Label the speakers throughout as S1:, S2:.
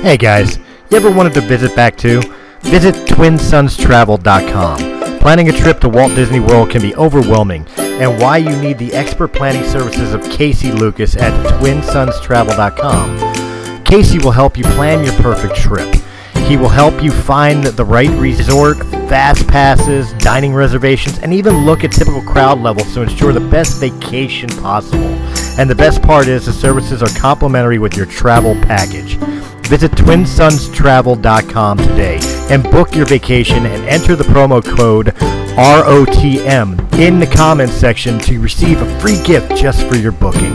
S1: Hey guys, you ever wanted to visit back too? Visit TwinSonsTravel.com. Planning a trip to Walt Disney World can be overwhelming, and why you need the expert planning services of Casey Lucas at TwinSonsTravel.com. Casey will help you plan your perfect trip. He will help you find the right resort, fast passes, dining reservations, and even look at typical crowd levels to ensure the best vacation possible. And the best part is the services are complimentary with your travel package. Visit TwinSonsTravel.com today and book your vacation and enter the promo code ROTM in the comments section to receive a free gift just for your booking.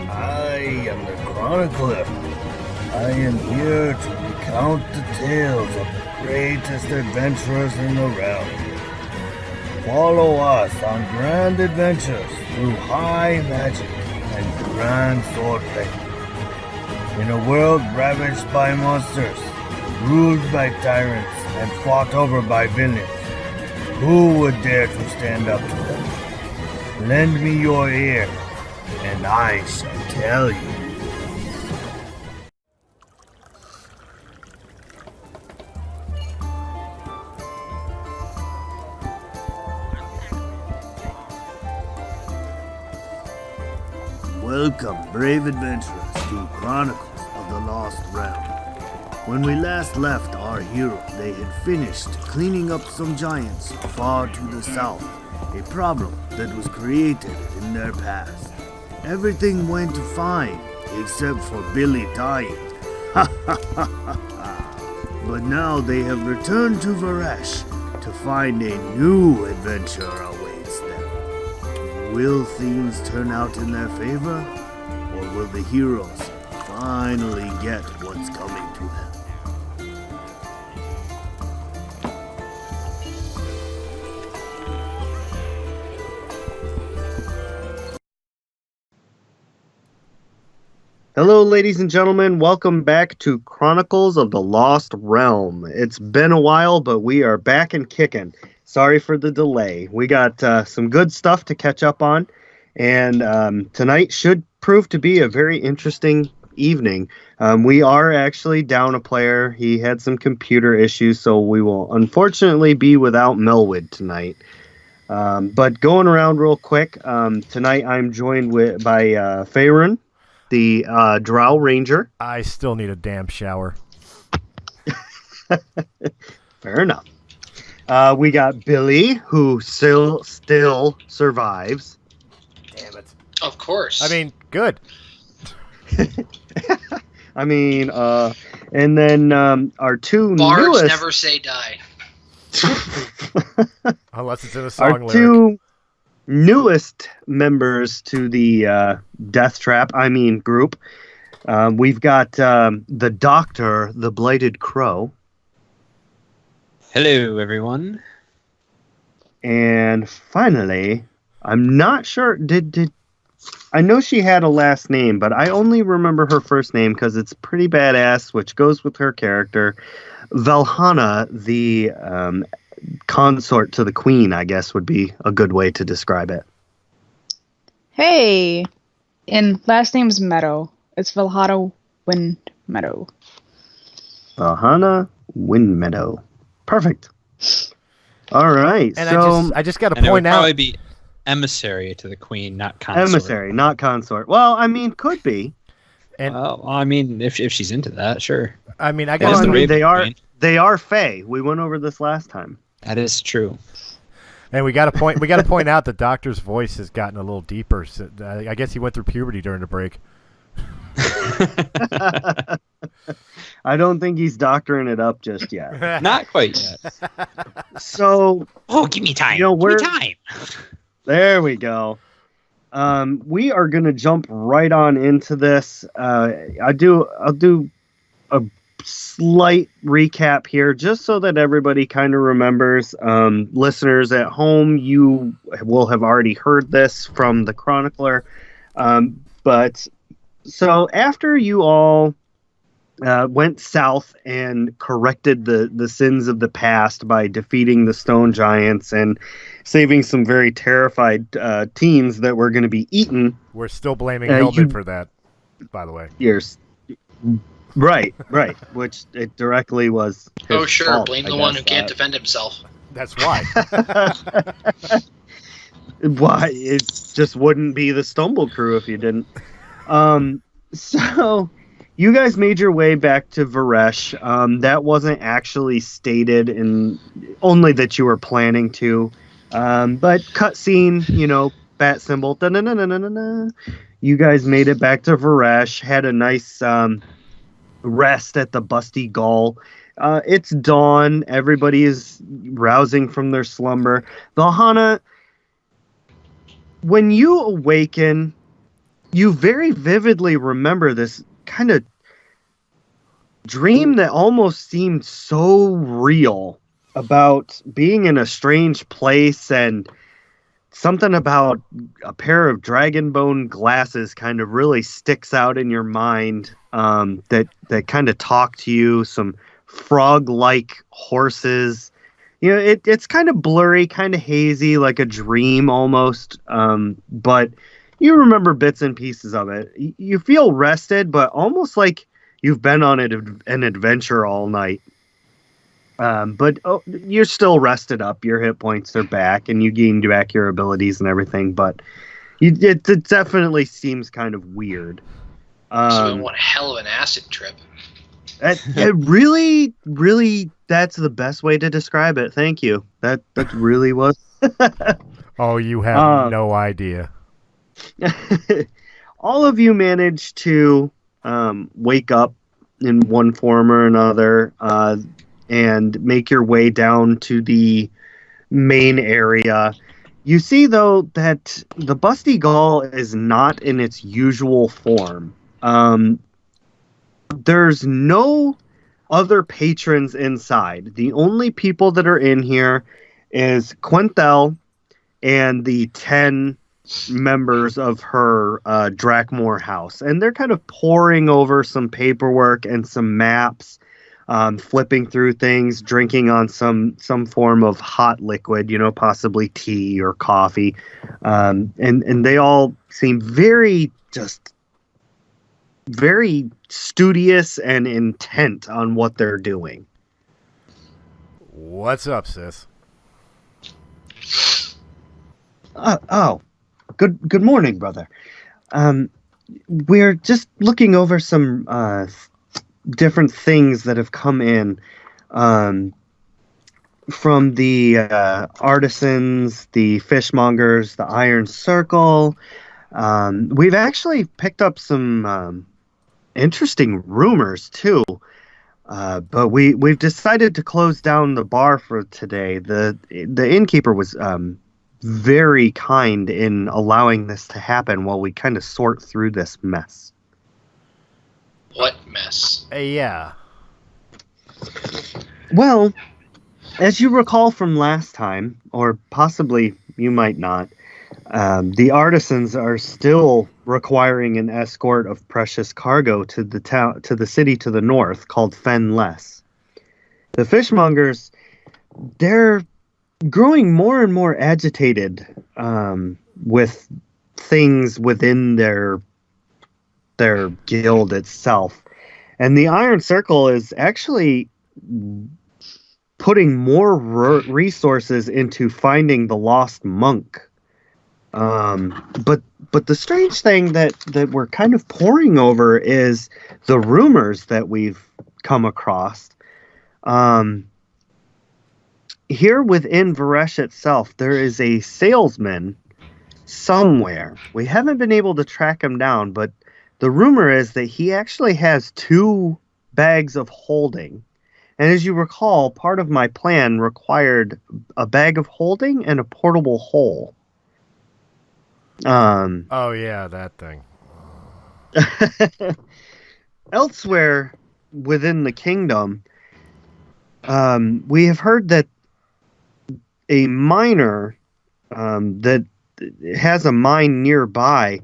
S2: I am the Chronicler. I am here to recount the tales of the greatest adventurers in the realm. Follow us on grand adventures through high magic and grand swordplay. In a world ravaged by monsters, ruled by tyrants, and fought over by villains, who would dare to stand up to them? Lend me your ear, and I shall tell you. Welcome, brave adventurers, to Chronicles of the Lost Realm. When we last left our hero, they had finished cleaning up some giants far to the south, a problem that was created in their past. Everything went fine, except for Billy dying. But now they have returned to Varesh to find a new adventure awaits them. Will things turn out in their favor? Or will the heroes finally get what's coming to them?
S3: Hello, ladies and gentlemen. Welcome back to Chronicles of the Lost Realm. It's been a while, but we are back and kicking. Sorry for the delay. We got some good stuff to catch up on, and tonight should prove to be a very interesting evening. We are actually down a player. He had some computer issues, so we will unfortunately be without Melwood tonight. But going around real quick, tonight I'm joined by Faerun, the Drow Ranger.
S1: I still need a damn shower.
S3: Fair enough. We got Billy, who still survives.
S1: Damn it.
S4: Of course.
S1: I mean, good.
S3: I mean, and then our two
S4: Bards
S3: newest...
S4: never say die.
S1: Unless it's in a song
S3: Our
S1: lyric.
S3: two newest members to the Death Trap, group. We've got the Doctor, the Blighted Crow.
S5: Hello, everyone.
S3: And finally, I'm not sure, I know she had a last name, but I only remember her first name because it's pretty badass, which goes with her character. Valhalla, the consort to the Queen, I guess would be a good way to describe it.
S6: Hey, and last name's Meadow. It's Valhalla Wind Meadow.
S3: Valhalla Wind Meadow. Perfect. All right.
S1: And
S3: so
S1: I just got to
S5: And it would
S1: point out.
S5: probably be emissary to the queen, not consort.
S3: emissary, not consort. Well, could be.
S1: And
S5: Well, if she's into that, sure.
S1: I
S5: That is
S1: got
S5: the
S1: to
S5: Raven Queen.
S3: They are Fae. We went over this last time.
S5: That is true.
S1: and we got to point out the Doctor's voice has gotten a little deeper. So, I guess he went through puberty during the break.
S3: I don't think he's doctoring it up just yet.
S5: Not quite yet.
S3: So,
S5: Give me time.
S3: You know,
S5: Give me time.
S3: there we go. We are going to jump right on into this. I'll do a slight recap here just so that everybody kind of remembers. Listeners at home, you will have already heard this from the Chronicler. But so after you all went south and corrected the sins of the past by defeating the stone giants and saving some very terrified teens that were going to be eaten.
S1: We're still blaming Hillman for that, by the way.
S3: Years. Right. Which it directly was his
S4: Oh, sure.
S3: fault,
S4: Blame
S3: I
S4: the one
S3: guess.
S4: who can't defend himself.
S1: That's why.
S3: Why? It just wouldn't be the Stumble crew if you didn't. So you guys made your way back to Varesh. That wasn't actually stated in only that you were planning to. But cutscene, bat symbol. Da-na-na-na-na-na. You guys made it back to Varesh, had a nice rest at the Busty Gull. It's dawn. Everybody is rousing from their slumber. Valhana, when you awaken, you very vividly remember this kind of dream that almost seemed so real about being in a strange place, and something about a pair of dragon bone glasses kind of really sticks out in your mind, that kind of talk to you, some frog-like horses. It's kind of blurry, kind of hazy, like a dream almost, but you remember bits and pieces of it. You feel rested, but almost like you've been on an adventure all night. But you're still rested up. Your hit points are back, and you gained back your abilities and everything. But it definitely seems kind of weird.
S4: So we want a hell of an acid trip.
S3: It really, really, that's the best way to describe it. Thank you. That really was.
S1: Oh, you have no idea.
S3: All of you managed to wake up in one form or another, and make your way down to the main area. You see, though, that the Busty Gull is not in its usual form. There's no other patrons inside. The only people that are in here is Quintel and the 10 members of her Drakmore house. And they're kind of poring over some paperwork and some maps, flipping through things, drinking on some form of hot liquid, possibly tea or coffee. And they all seem very studious and intent on what they're doing.
S1: What's up, sis?
S3: Good morning, brother. We're just looking over some different things that have come in from the artisans, the fishmongers, the Iron Circle. We've actually picked up some interesting rumors too, but we've decided to close down the bar for today. The innkeeper was very kind in allowing this to happen while we kind of sort through this mess.
S4: What mess?
S1: Yeah.
S3: Well, as you recall from last time, or possibly you might not, the artisans are still requiring an escort of precious cargo to the city to the north called Fenless. The fishmongers, they're growing more and more agitated with things within their guild itself. And the Iron Circle is actually putting more resources into finding the lost monk. But the strange thing that we're kind of poring over is the rumors that we've come across. Here within Varesh itself, there is a salesman somewhere. We haven't been able to track him down, but the rumor is that he actually has 2 bags of holding. And as you recall, part of my plan required a bag of holding and a portable hole.
S1: Oh, yeah, that thing.
S3: Elsewhere within the kingdom, we have heard that a miner that has a mine nearby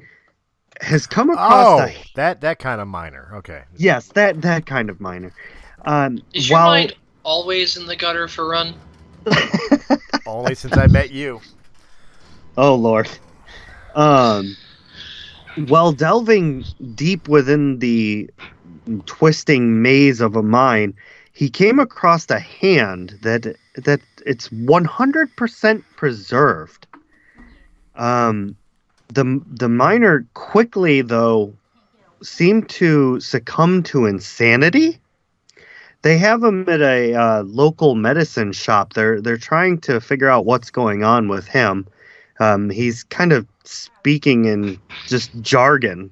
S3: has come across
S1: that kind of minor. Okay.
S3: Yes, that kind of minor.
S4: Is your mind always in the gutter for Run?
S1: Only since I met you.
S3: Oh, Lord. While delving deep within the twisting maze of a mine, he came across a hand that it's 100% preserved. The miner quickly, though, seemed to succumb to insanity. They have him at a local medicine shop. They're trying to figure out what's going on with him. He's kind of speaking in just jargon.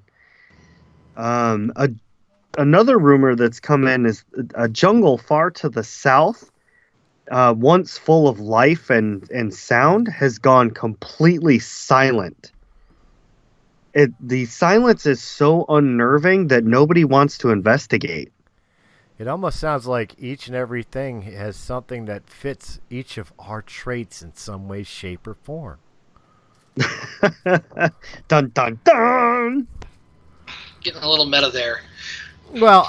S3: Another rumor that's come in is a jungle far to the south, once full of life and sound, has gone completely silent. The silence is so unnerving that nobody wants to investigate.
S1: It almost sounds like each and every thing has something that fits each of our traits in some way, shape, or form.
S3: Dun dun dun!
S4: Getting a little meta there.
S1: Well,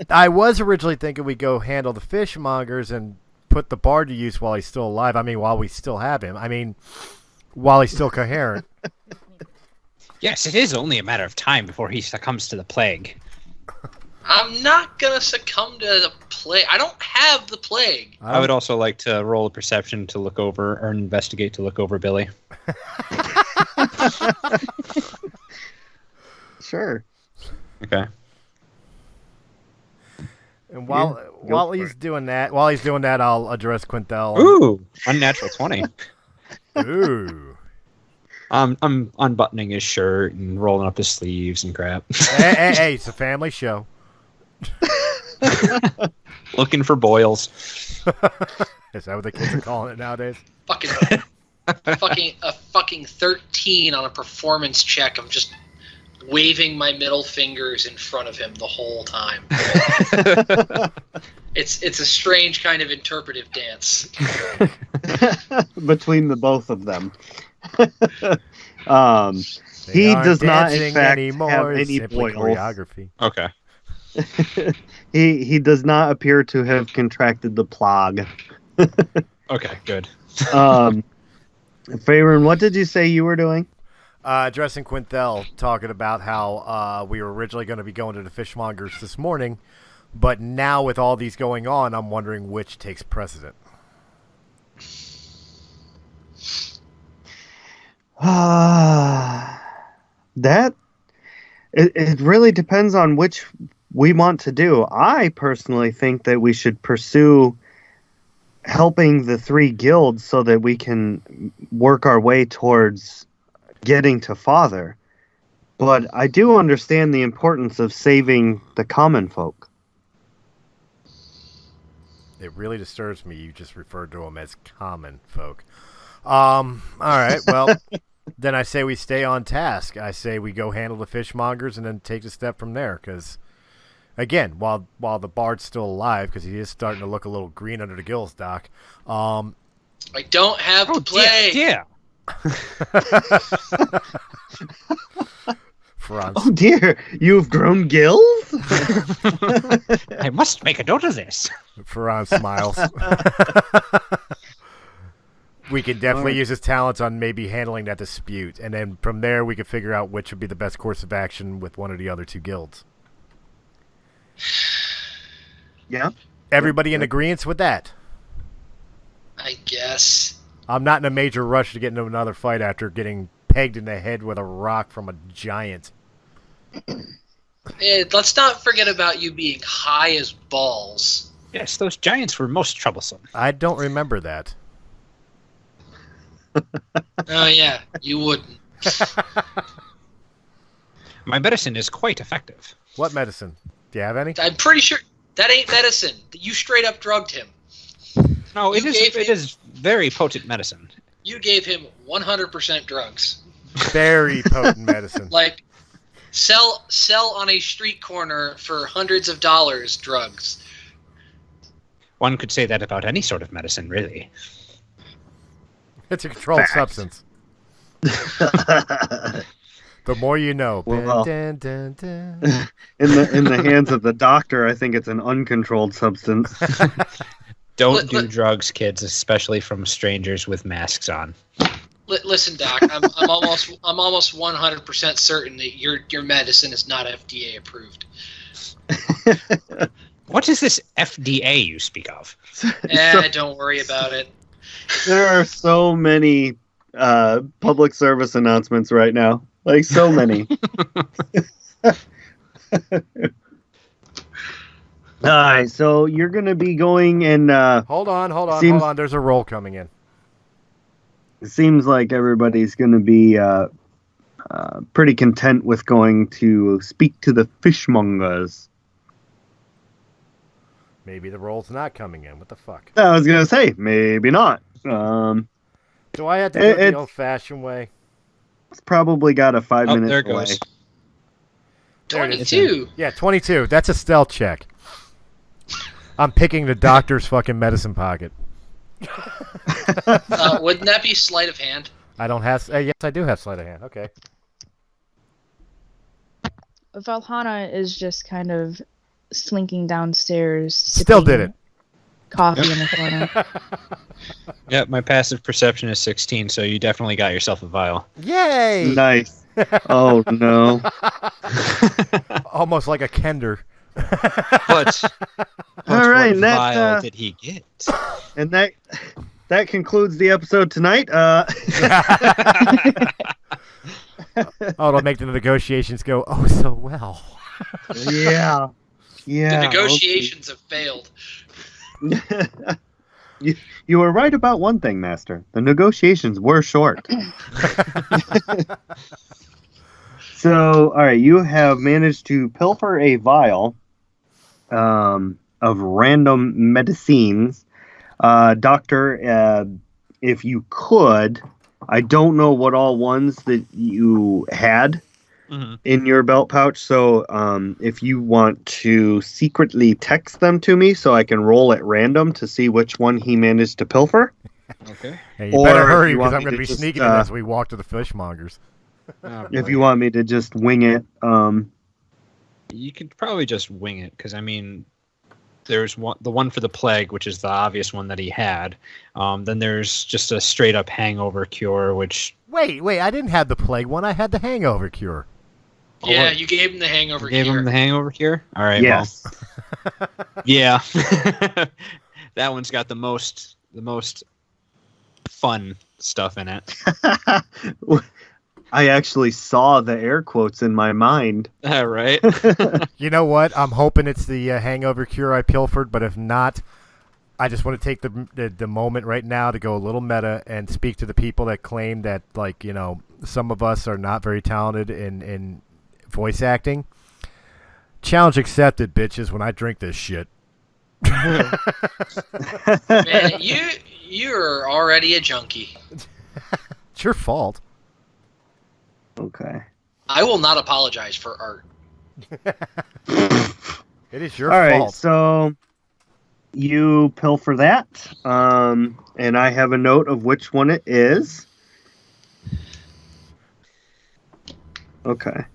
S1: I was originally thinking we'd go handle the fishmongers and put the bard to use while he's still alive. I mean, while we still have him. I mean, while he's still coherent.
S5: Yes, it is only a matter of time before he succumbs to the plague.
S4: I'm not gonna succumb to the plague. I don't have the plague.
S5: I would also like to roll a perception to look over, or investigate to look over Billy.
S3: Sure.
S5: Okay.
S1: And while he's doing that, I'll address Quintel.
S5: Ooh, unnatural 20.
S1: Ooh.
S5: I'm unbuttoning his shirt and rolling up his sleeves and crap.
S1: Hey, it's a family show.
S5: Looking for boils.
S1: Is that what the kids are calling it nowadays?
S4: fucking 13 on a performance check of just waving my middle fingers in front of him the whole time. It's a strange kind of interpretive dance.
S3: Between the both of them. He does not, in fact, have any boils.
S1: Choreography.
S5: Okay.
S3: He does not appear to have contracted the plague.
S5: Okay, good.
S3: Faerun, what did you say you were doing?
S1: Addressing Quintel, talking about how we were originally going to be going to the fishmongers this morning, but now with all these going on, I'm wondering which takes precedent.
S3: It really depends on which we want to do. I personally think that we should pursue helping the three guilds so that we can work our way towards getting to Father. But I do understand the importance of saving the common folk.
S1: It really disturbs me you just referred to them as common folk. All right, well, then I say we stay on task. I say we go handle the fishmongers and then take a step from there. Because, again, while the bard's still alive, because he is starting to look a little green under the gills, Doc.
S4: I don't have the plague.
S5: Yeah.
S1: Franz.
S3: Oh dear, you've grown gills?
S5: I must make a note of this.
S1: Franz smiles. We can definitely use his talents on maybe handling that dispute, and then from there we could figure out which would be the best course of action with one of the other two guilds.
S3: Yeah.
S1: Everybody in agreement with that?
S4: I guess.
S1: I'm not in a major rush to get into another fight after getting pegged in the head with a rock from a giant.
S4: Let's not forget about you being high as balls.
S5: Yes, those giants were most troublesome.
S1: I don't remember that.
S4: Oh, yeah, you wouldn't.
S5: My medicine is quite effective.
S1: What medicine? Do you have any?
S4: I'm pretty sure that ain't medicine. You straight up drugged him.
S5: No, it is very potent medicine.
S4: You gave him 100% drugs.
S1: Very potent medicine.
S4: Like, sell on a street corner for hundreds of dollars drugs.
S5: One could say that about any sort of medicine, really.
S1: It's a controlled substance. The more you know.
S3: Well,
S1: Dun, dun, dun.
S3: in the hands of the doctor, I think it's an uncontrolled substance.
S5: Don't do drugs, kids, especially from strangers with masks on.
S4: Listen, Doc. I'm almost 100% certain that your medicine is not FDA approved.
S5: What is this FDA you speak of?
S4: Don't worry about it.
S3: There are so many public service announcements right now. Like, so many. All right, so you're going to be going and...
S1: Hold on. There's a roll coming in.
S3: It seems like everybody's going to be pretty content with going to speak to the fishmongers.
S1: Maybe the roll's not coming in. What the fuck?
S3: I was going to say, maybe not.
S1: Do I have to do it the old-fashioned way?
S3: It's probably got a 5-minute
S5: there it
S3: delay.
S5: goes.
S4: 22.
S1: Yeah, 22. That's a stealth check. I'm picking the doctor's fucking medicine pocket.
S4: Wouldn't that be sleight of hand?
S1: I don't have... yes, I do have sleight of hand. Okay.
S6: Valhalla is just kind of slinking downstairs.
S1: Still did it.
S6: Coffee in the corner.
S5: Yeah, my passive perception is 16, so you definitely got yourself a vial.
S1: Yay!
S3: Nice. Oh, no.
S1: Almost like a Kender.
S5: But
S3: All right,
S5: what
S3: that,
S5: vial did he get?
S3: And that concludes the episode tonight.
S1: It'll make the negotiations go so well.
S3: Yeah.
S4: The negotiations have failed.
S3: You were right about one thing, Master. The negotiations were short. So, all right, you have managed to pilfer a vial of random medicines. Doctor, if you could, I don't know what all ones that you had in your belt pouch, so if you want to secretly text them to me so I can roll at random to see which one he managed to pilfer.
S5: Okay.
S1: Hey, you better
S3: Or
S1: hurry
S3: you
S1: because
S3: want
S1: I'm
S3: me
S1: going to
S3: to
S1: be
S3: just,
S1: sneaking in as we walk to the fishmongers.
S5: Oh,
S3: If
S5: boy.
S3: you want me to just wing it.
S5: You could probably just wing it, because, I mean, there's the one for the plague, which is the obvious one that he had. Then there's just a straight-up hangover cure, which...
S1: Wait, I didn't have the plague one. I had the hangover cure.
S4: Yeah, you gave him the hangover
S5: Gave
S4: cure.
S5: him the hangover cure? All right,
S3: Yes.
S5: well. Yeah. That one's got the most fun stuff in it.
S3: I actually saw the air quotes in my mind.
S5: Right?
S1: You know what? I'm hoping it's the hangover cure I pilfered, but if not, I just want to take the moment right now to go a little meta and speak to the people that claim that, like, you know, some of us are not very talented in voice acting. Challenge accepted, bitches, when I drink this shit.
S4: Man, you're already a junkie.
S1: It's your fault.
S3: Okay.
S4: I will not apologize for art.
S1: It is your
S3: All right,
S1: fault.
S3: so you pilfer that, and I have a note of which one it is. Okay.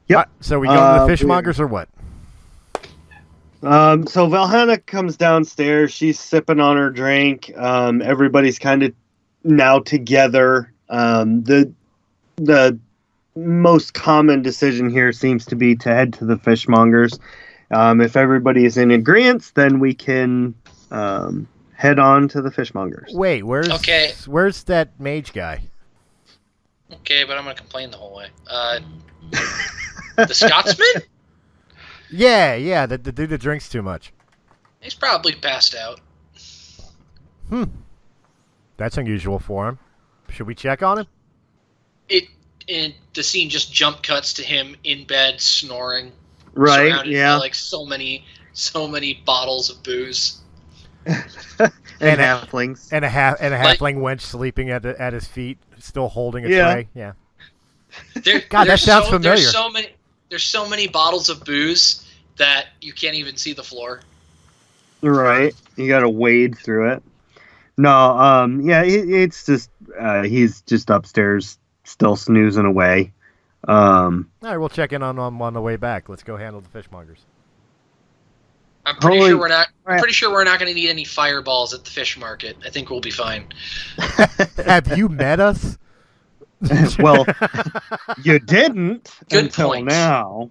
S3: Yep.
S1: So we go to the fishmongers or what?
S3: So Valhalla comes downstairs. She's sipping on her drink. Everybody's kind of now together. The most common decision here seems to be to head to the fishmongers. If everybody is in agreement, then we can head on to the fishmongers.
S1: Wait, where's that mage guy?
S4: Okay, but I'm going to complain the whole way. The Scotsman?
S1: Yeah, the dude that drinks too much.
S4: He's probably passed out.
S1: That's unusual for him. Should we check on him?
S4: And the scene just jump cuts to him in bed snoring.
S3: Right,
S4: surrounded
S3: yeah.
S4: by like so many bottles of booze.
S3: And halflings.
S1: And a halfling wench sleeping at his feet, still holding a tray. Yeah. God, that sounds familiar.
S4: There's so many bottles of booze that you can't even see the floor.
S3: Right. You got to wade through it. No, yeah, it's just he's just upstairs still snoozing away.
S1: All right, we'll check in on them on the way back. Let's go handle the fishmongers.
S4: I'm pretty sure we're not. I'm pretty sure we're not going to need any fireballs at the fish market. I think we'll be fine.
S1: Have you met us?
S3: Well, you didn't
S4: Good
S3: until
S4: point.
S3: now.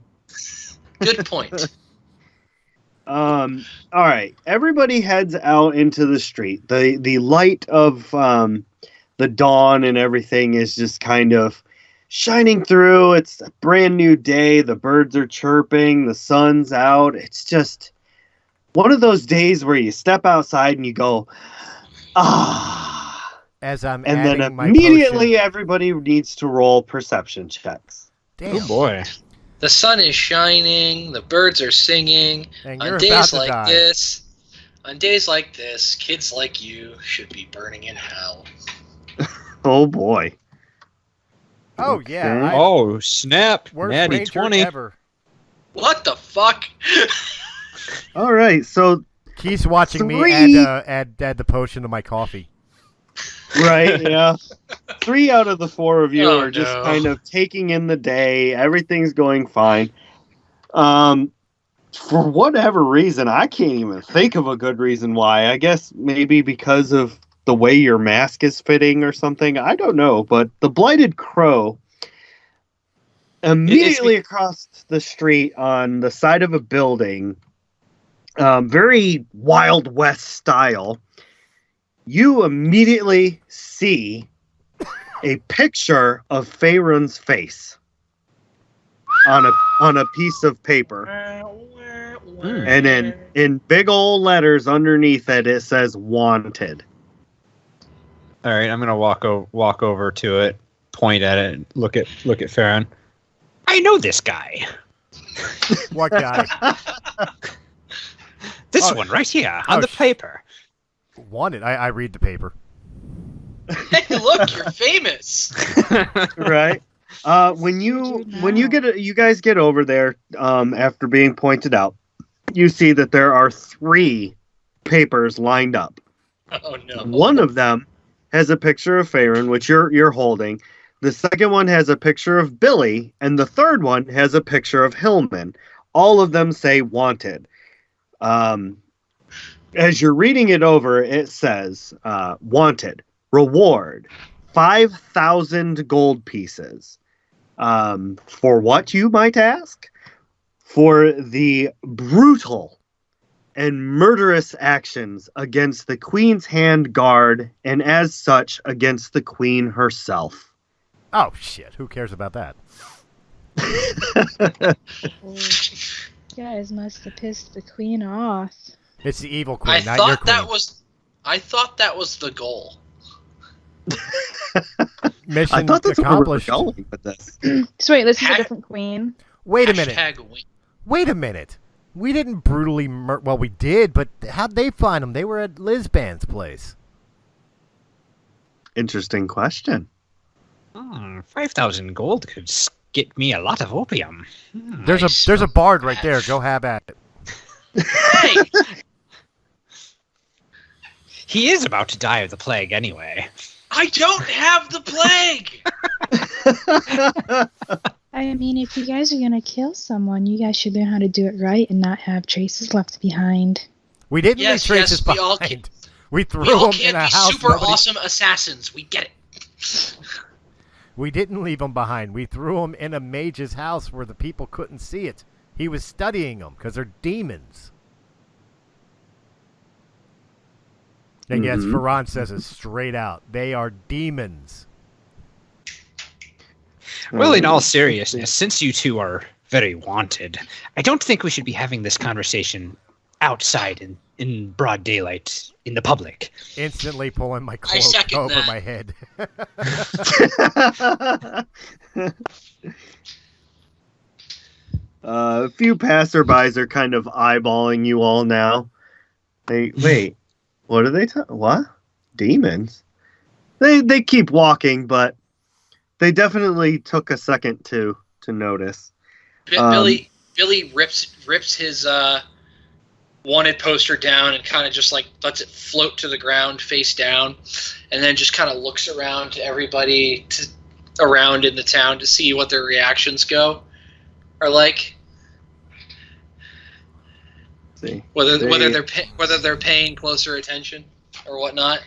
S4: Good point.
S3: All right. Everybody heads out into the street. The light of the dawn and everything is just kind of shining through. It's a brand new day. The birds are chirping. The sun's out. It's just one of those days where you step outside and you go, ah.
S1: As I'm
S3: and
S1: adding
S3: then
S1: my
S3: immediately
S1: potion.
S3: everybody needs to roll perception checks.
S1: Damn.
S5: Oh boy.
S4: The sun is shining. The birds are singing.
S1: And you're
S4: On
S1: about
S4: days
S1: to
S4: like
S1: die.
S4: this, on days like this, kids like you should be burning in hell.
S3: Oh boy.
S1: Oh yeah.
S5: Oh snap!
S1: Worst
S5: Natty
S1: ranger
S5: 20.
S1: ever.
S4: What the fuck?
S3: All right. So
S1: Keith's watching me
S3: Three.
S1: add the potion to my coffee.
S3: right, yeah. 3 out of the 4 of you
S4: Oh,
S3: are just
S4: no.
S3: kind of taking in the day. Everything's going fine. For whatever reason, I can't even think of a good reason why. I guess maybe because of the way your mask is fitting or something. I don't know, but the blighted crow immediately across the street on the side of a building, very Wild West style, you immediately see a picture of Faerun's face on a piece of paper. And in big old letters underneath it says wanted.
S5: All right, I'm gonna walk over to it, point at it, and look at Farron. I know this guy.
S1: What guy?
S5: This
S1: Oh.
S5: one right here on
S1: Oh,
S5: the paper.
S1: Wanted. I read the paper.
S4: Hey, look, you're famous.
S3: Right? When you guys get over there, after being pointed out, you see that there are 3 papers lined up.
S4: Oh no.
S3: One of them has a picture of Farron, which you're holding. The second one has a picture of Billy, and the third one has a picture of Hillman. All of them say wanted. As you're reading it over, it says wanted, reward, 5,000 gold pieces. For what, you might ask? For the brutal and murderous actions against the Queen's Hand Guard, and as such, against the Queen herself.
S1: Oh shit! Who cares about that?
S6: You guys must have pissed the queen off.
S1: It's the evil queen,
S4: I
S1: not your
S4: thought
S1: queen.
S4: I thought that was the goal.
S1: Mission
S3: I thought that's
S1: accomplished.
S3: where we were going with this.
S6: So wait, this is a
S4: Hashtag-
S6: different queen.
S1: Wait a minute.
S4: Hashtag
S1: Wait a minute. We didn't brutally well, we did, but how'd they find them? They were at Lizban's place.
S3: Interesting question.
S5: 5,000 gold could get me a lot of opium.
S1: There's a bard right there. Go have at it.
S4: Hey,
S5: He is about to die of the plague anyway.
S4: I don't have the plague.
S6: I mean, if you guys are gonna kill someone, you guys should learn how to do it right and not have traces left behind.
S1: We didn't
S4: Yes,
S1: leave traces
S4: yes, we all
S1: behind. We threw
S4: We all
S1: them in
S4: can't
S1: a
S4: be
S1: house.
S4: super
S1: nobody-
S4: awesome assassins. We get it.
S1: We didn't leave them behind. We threw them in a mage's house where the people couldn't see it. He was studying them because they're demons. And yes,
S3: Mhm.
S1: Ferran says it straight out. They are demons.
S5: Well, in all seriousness, since you two are very wanted, I don't think we should be having this conversation outside in broad daylight in the public.
S1: Instantly pulling my cloak
S4: second
S1: over
S4: that.
S1: my head.
S3: A few passerbys are kind of eyeballing you all now. Wait, what are they? What? Demons? They keep walking, but they definitely took a second to notice.
S4: Billy rips his wanted poster down and kind of just like lets it float to the ground face down, and then just kind of looks around to everybody to around in the town to see what their reactions are like.
S3: See.
S4: Whether they're paying closer attention or whatnot.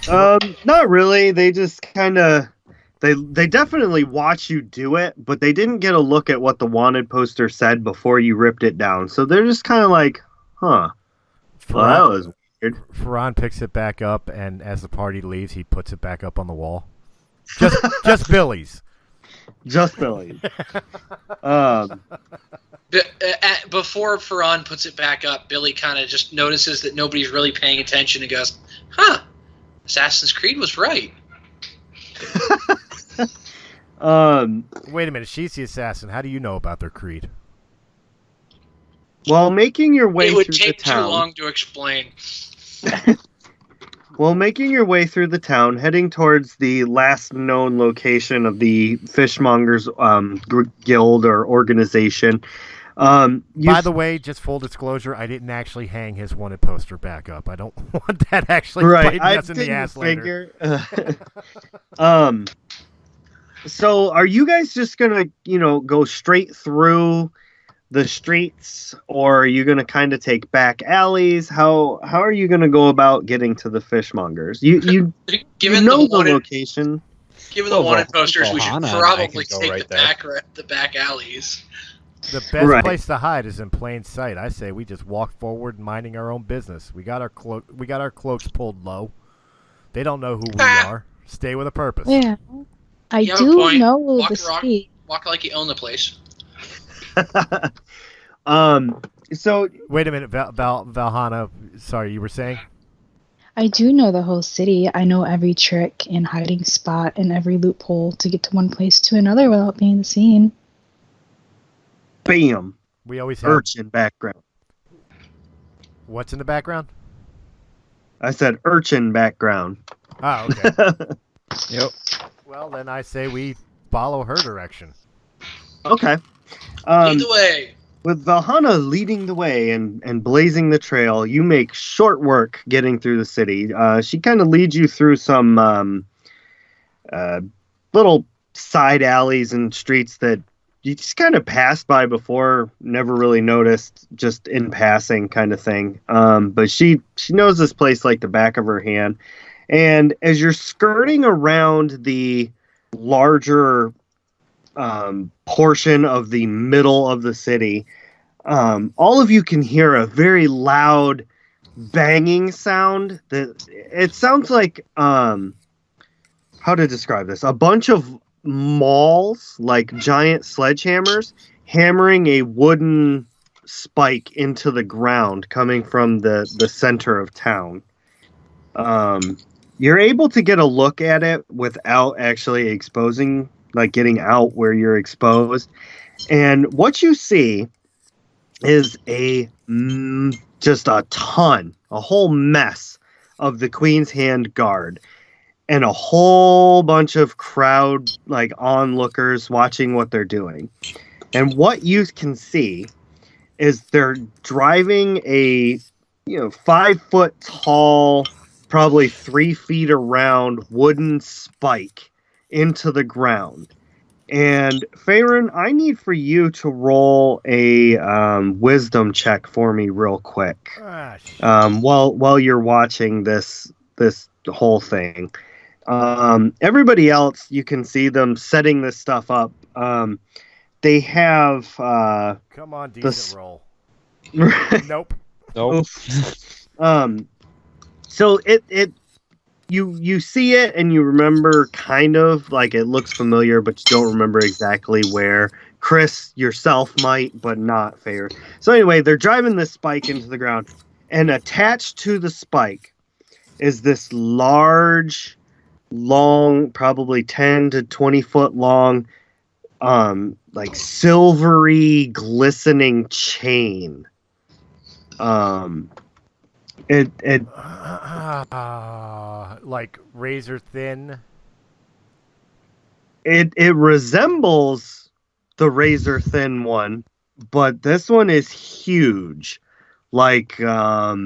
S3: Not really. They just kind of they definitely watch you do it, but they didn't get a look at what the wanted poster said before you ripped it down. So they're just kind of like, huh. Well, that was weird.
S1: Ferran picks it back up, and as the party leaves, he puts it back up on the wall. Just Billy's.
S3: Just Billy's.
S4: Before Ferran puts it back up, Billy kind of just notices that nobody's really paying attention and goes, huh, Assassin's Creed was right.
S1: Wait a minute, she's the assassin. How do you know about their creed?
S3: While making your way through the town...
S4: It would take too long to explain.
S3: While making your way through the town, heading towards the last known location of the Fishmongers Guild or organization...
S1: By the way, just full disclosure, I didn't actually hang his wanted poster back up. I don't want that actually biting us in the ass later.
S3: So are you guys just gonna, go straight through the streets, or are you gonna kind of take back alleys? How are you gonna go about getting to the Fishmongers? You know the location.
S4: Given the wanted posters, we should probably take
S5: right
S4: the back alleys.
S1: The best place to hide is in plain sight. I say we just walk forward, minding our own business. We got our cloaks pulled low. They don't know who we are. Stay with a purpose.
S6: Yeah, I do know the street.
S4: Walk like you own the place.
S3: So
S1: wait a minute, Valhana. Sorry, you were saying?
S6: I do know the whole city. I know every trick and hiding spot and every loophole to get to one place to another without being seen.
S3: Bam.
S1: We always have
S3: urchin background.
S1: What's in the background?
S3: I said urchin background.
S1: Oh, okay.
S5: Yep.
S1: Well, then I say we follow her direction.
S3: Okay.
S4: Lead the way.
S3: With Valhana leading the way and blazing the trail, you make short work getting through the city. She kind of leads you through some little side alleys and streets that you just kind of passed by before, never really noticed, just in passing kind of thing. But she knows this place like the back of her hand. And as you're skirting around the larger portion of the middle of the city, all of you can hear a very loud banging sound. It sounds like, how to describe this? A bunch of mauls, like giant sledgehammers, hammering a wooden spike into the ground coming from the center of town. You're able to get a look at it without actually exposing, like getting out where you're exposed. And what you see is just a whole mess of the Queen's Hand Guard. And a whole bunch of crowd, like onlookers, watching what they're doing. And what you can see is they're driving a 5-foot tall, probably 3 feet around wooden spike into the ground. And Farron, I need for you to roll a wisdom check for me real quick. While you're watching this whole thing. Everybody else, you can see them setting this stuff up. They have
S1: come on, decent roll. Nope.
S3: So you see it and you remember kind of like it looks familiar, but you don't remember exactly where. Chris yourself might, but not fair. So anyway, they're driving this spike into the ground, and attached to the spike is this large, long, probably 10 to 20 foot long, like silvery glistening chain. It
S1: like razor thin.
S3: It resembles the razor thin one, but this one is huge, like a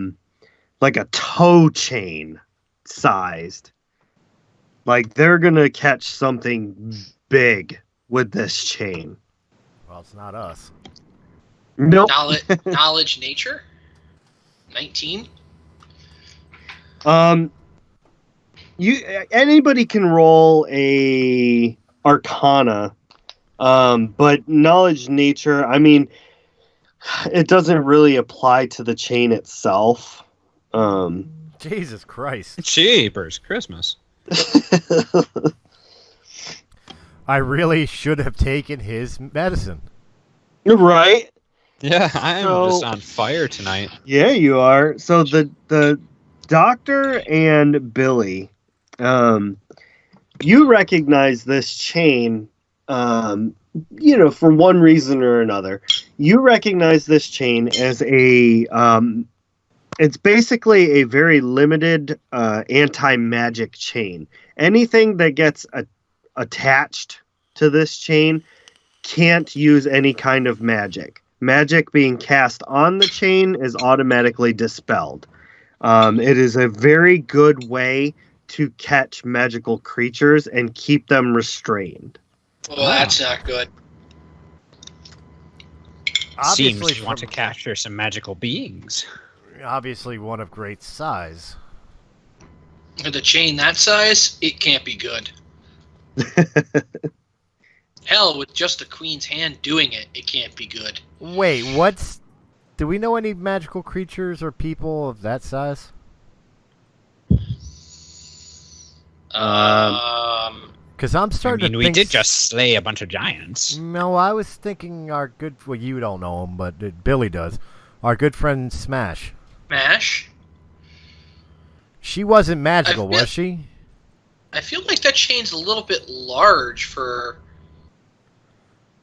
S3: toe chain sized. Like, they're going to catch something big with this chain.
S1: Well, it's not us.
S3: Nope.
S4: Knowledge nature? 19?
S3: Anybody can roll a Arcana, but knowledge nature, I mean, it doesn't really apply to the chain itself.
S1: Jesus Christ.
S5: Jeepers, Christmas.
S1: I really should have taken his medicine.
S3: You're right.
S5: Yeah, I am just on fire tonight.
S3: Yeah, you are. So the doctor and Billy, you recognize this chain, for one reason or another. You recognize this chain as it's basically a very limited anti-magic chain. Anything that gets attached to this chain can't use any kind of magic. Magic being cast on the chain is automatically dispelled. It is a very good way to catch magical creatures and keep them restrained.
S4: Well, that's not good.
S5: Seems you want to capture some magical beings.
S1: Obviously one of great size.
S4: With a chain that size, it can't be good. Hell, with just the queen's hand doing it, it can't be good.
S1: Wait, do we know any magical creatures or people of that size? Because I'm starting to think...
S5: we did just slay a bunch of giants.
S1: No, I was thinking well, you don't know him, but Billy does. Our good friend Smash.
S4: Smash?
S1: She wasn't magical, was she?
S4: I feel like that chain's a little bit large for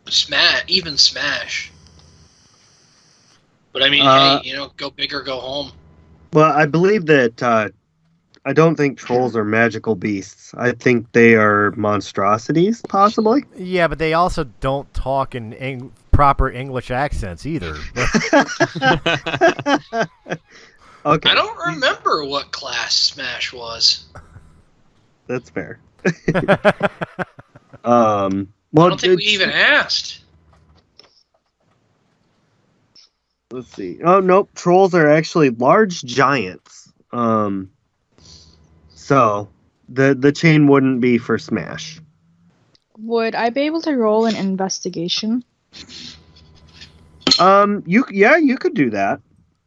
S4: Smash. But I mean, hey, go big or go home.
S3: Well, I believe that I don't think trolls are magical beasts. I think they are monstrosities, possibly.
S1: Yeah, but they also don't talk in proper English accents either.
S3: Okay.
S4: I don't remember what class Smash was.
S3: That's fair.
S4: Well, I don't think we even asked.
S3: Let's see. Oh, nope. Trolls are actually large giants. So the chain wouldn't be for Smash.
S6: Would I be able to roll an investigation?
S3: You could do that.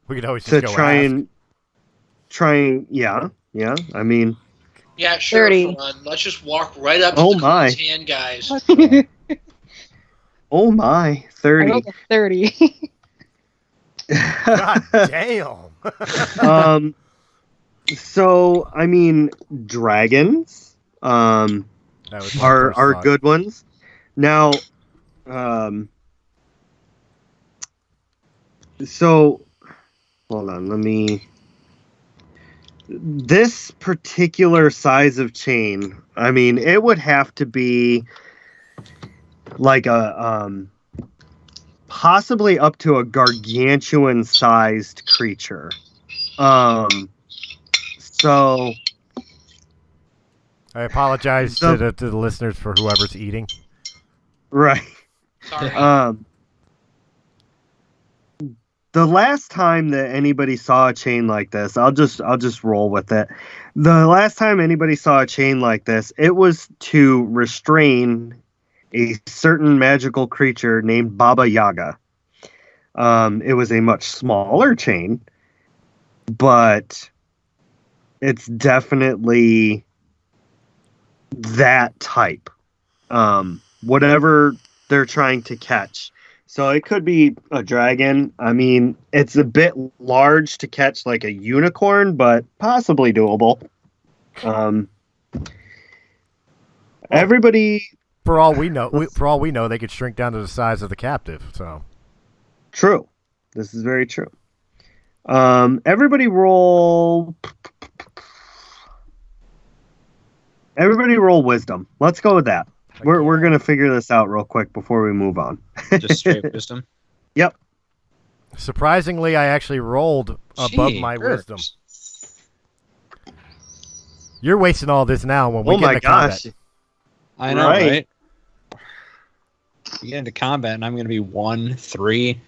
S1: We could always just go
S3: try
S1: ask.
S3: yeah. I mean,
S4: yeah, sure.
S6: 30.
S4: Let's just walk right up to the queen's hand, guys.
S3: Oh my, 30.
S6: I rolled a 30.
S1: God damn.
S3: So I mean, dragons are good ones. Now, so hold on, this particular size of chain, I mean, it would have to be like a possibly up to a gargantuan sized creature. So
S1: I apologize to the listeners for whoever's eating.
S3: Right.
S4: Sorry.
S3: The last time that anybody saw a chain like this, I'll just roll with it. The last time anybody saw a chain like this, it was to restrain a certain magical creature named Baba Yaga. It was a much smaller chain, but it's definitely that type. Whatever they're trying to catch. So it could be a dragon. I mean, it's a bit large to catch like a unicorn, but possibly doable. Everybody,
S1: for all we know, they could shrink down to the size of the captive. So
S3: true. This is very true. Everybody roll wisdom. Let's go with that. We're gonna figure this out real quick before we move on.
S5: Just straight wisdom.
S3: Yep.
S1: Surprisingly, I actually rolled above my wisdom. You're wasting all this now when we
S3: Oh
S1: get
S3: my
S1: into
S3: gosh.
S1: combat.
S5: I know,
S3: Right.
S5: right? You get into combat, and I'm going to be 1-3.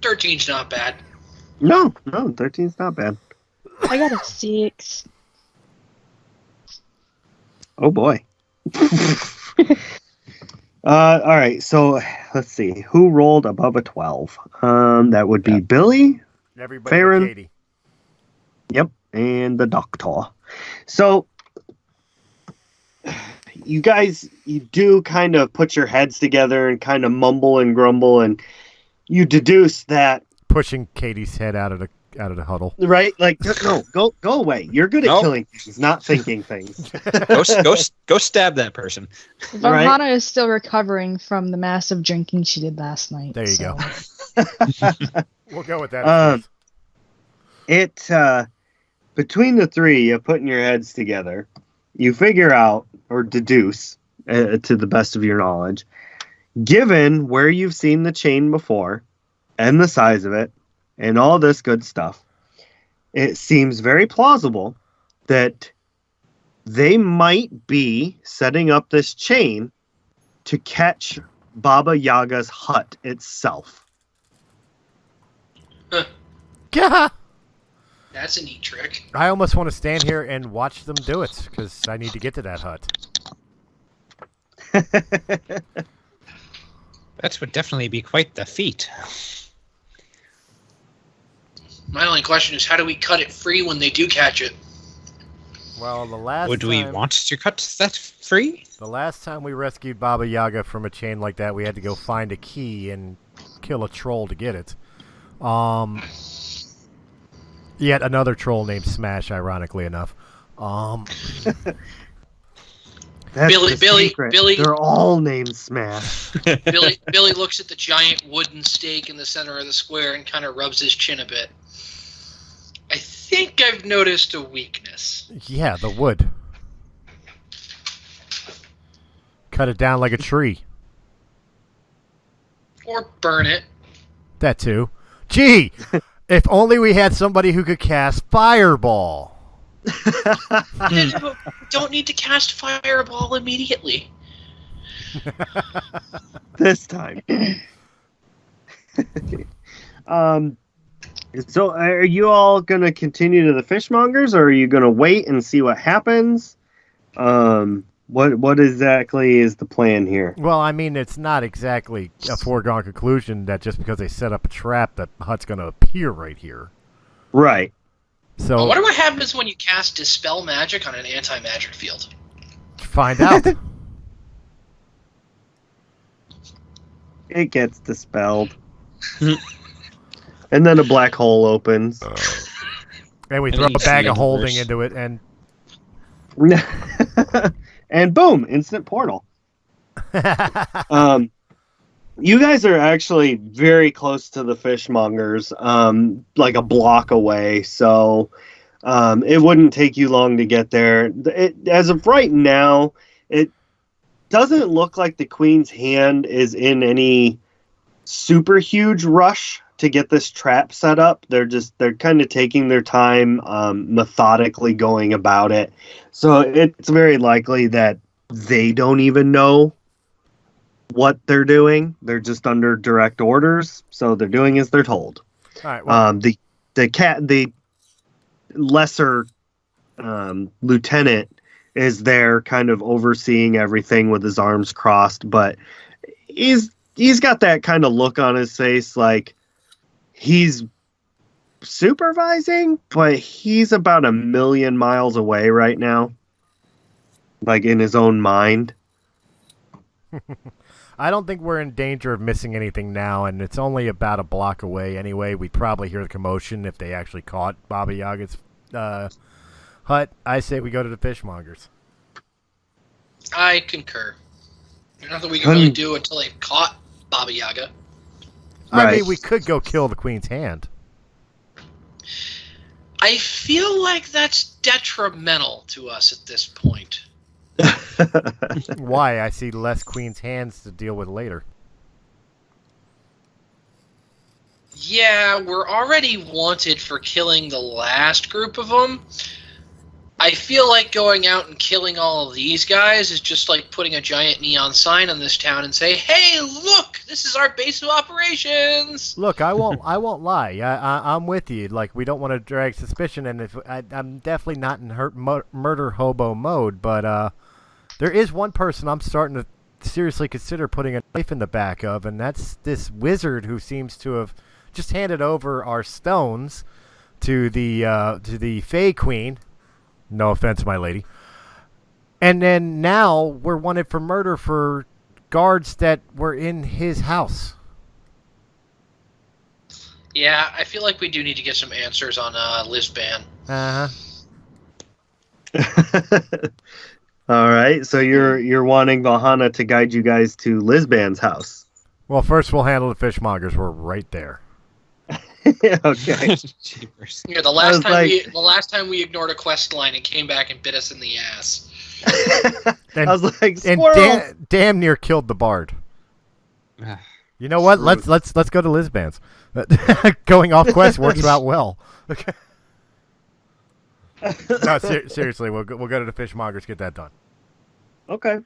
S4: 13's not bad.
S3: No, 13's not bad.
S6: I got a 6.
S3: Oh boy. All right, so let's see. Who rolled above a 12? That would be Billy.
S1: Everybody
S3: Farron.
S1: but Katie.
S3: Yep, and the doctor. So, you guys, you do kind of put your heads together and kind of mumble and grumble, and you deduce that,
S1: Pushing Katie's head out of the huddle.
S3: right? Like, no, go away. You're good at
S5: Nope.
S3: killing things, not thinking things.
S5: Go stab that person.
S3: Right.
S6: Varhana is still recovering from the massive drinking she did last night.
S1: There you
S6: so.
S1: go. We'll go with that.
S3: Between the three, you putting your heads together, you figure out or deduce, to the best of your knowledge, given where you've seen the chain before and the size of it and all this good stuff, it seems very plausible that they might be setting up this chain to catch Baba Yaga's hut itself.
S1: Yeah.
S4: That's a neat trick.
S1: I almost want to stand here and watch them do it because I need to get to that hut.
S5: That would definitely be quite the feat.
S4: My only question is, how do we cut it free when they do catch it?
S1: Well, the last
S5: Would we
S1: time,
S5: want to cut that free?
S1: the last time we rescued Baba Yaga from a chain like that, we had to go find a key and kill a troll to get it. Yet another troll named Smash, ironically enough.
S3: That's
S4: Billy-
S3: the
S4: Billy-
S3: secret.
S4: Billy-
S3: They're all named Smash.
S4: Billy looks at the giant wooden stake in the center of the square and kind of rubs his chin a bit. I think I've noticed a weakness.
S1: Yeah, the wood. Cut it down like a tree.
S4: Or burn it.
S1: That too. Gee, if only we had somebody who could cast Fireball.
S4: But we don't need to cast Fireball immediately.
S3: This time. So are you all going to continue to the fishmongers, or are you going to wait and see what happens? What exactly is the plan here?
S1: Well, I mean, it's not exactly a foregone conclusion that just because they set up a trap that Hut's going to appear right here.
S3: Right.
S4: I
S1: So
S4: wonder what happens when you cast Dispel Magic on an anti-magic field.
S1: find out.
S3: It gets dispelled. And then a black hole opens.
S1: And we
S5: And
S1: throw
S5: you
S1: a bag
S5: see
S1: of holding
S5: universe.
S1: into it, and
S3: And boom, instant portal. You guys are actually very close to the fishmongers, like a block away. So it wouldn't take you long to get there. As of right now, it doesn't look like the Queen's Hand is in any super huge rush to get this trap set up. They're kind of taking their time, methodically going about it. So it's very likely that they don't even know what they're doing. They're just under direct orders, so they're doing as they're told.
S1: all right, well,
S3: The lesser lieutenant is there kind of overseeing everything with his arms crossed, but he's got that kind of look on his face like he's supervising, but he's about 1,000,000 miles away right now, like in his own mind.
S1: I don't think we're in danger of missing anything now, and it's only about a block away anyway. We'd probably hear the commotion if they actually caught Baba Yaga's hut. I say we go to the fishmongers.
S4: I concur. There's nothing we can really do until they've caught Baba Yaga.
S1: I
S3: Right.
S1: mean, we could go kill the Queen's Hand.
S4: I feel like that's detrimental to us at this point.
S1: Why? I see less Queen's Hands to deal with later.
S4: Yeah, we're already wanted for killing the last group of them. I feel like going out and killing all of these guys is just like putting a giant neon sign on this town and say, "Hey, look, this is our base of operations."
S1: Look, I won't lie. I'm with you. Like, we don't want to drag suspicion, and I'm definitely not in murder hobo mode. But there is one person I'm starting to seriously consider putting a knife in the back of, and that's this wizard who seems to have just handed over our stones to the Fey Queen. No offense, my lady. And then now we're wanted for murder for guards that were in his house.
S4: Yeah, I feel like we do need to get some answers on Lisban.
S3: All right, so you're wanting Valhalla to guide you guys to Lisban's house.
S1: Well, first we'll handle the fishmongers. We're right there.
S3: Okay.
S4: Yeah, the last time we ignored a quest line and came back and bit us in the ass.
S1: And,
S3: I was like,
S1: and
S3: squirrel!
S1: damn near killed the bard. You know what? Let's go to Lisban's. Going off quest works out well. Okay. No, seriously, we'll go to the fishmongers, get that done.
S3: Okay.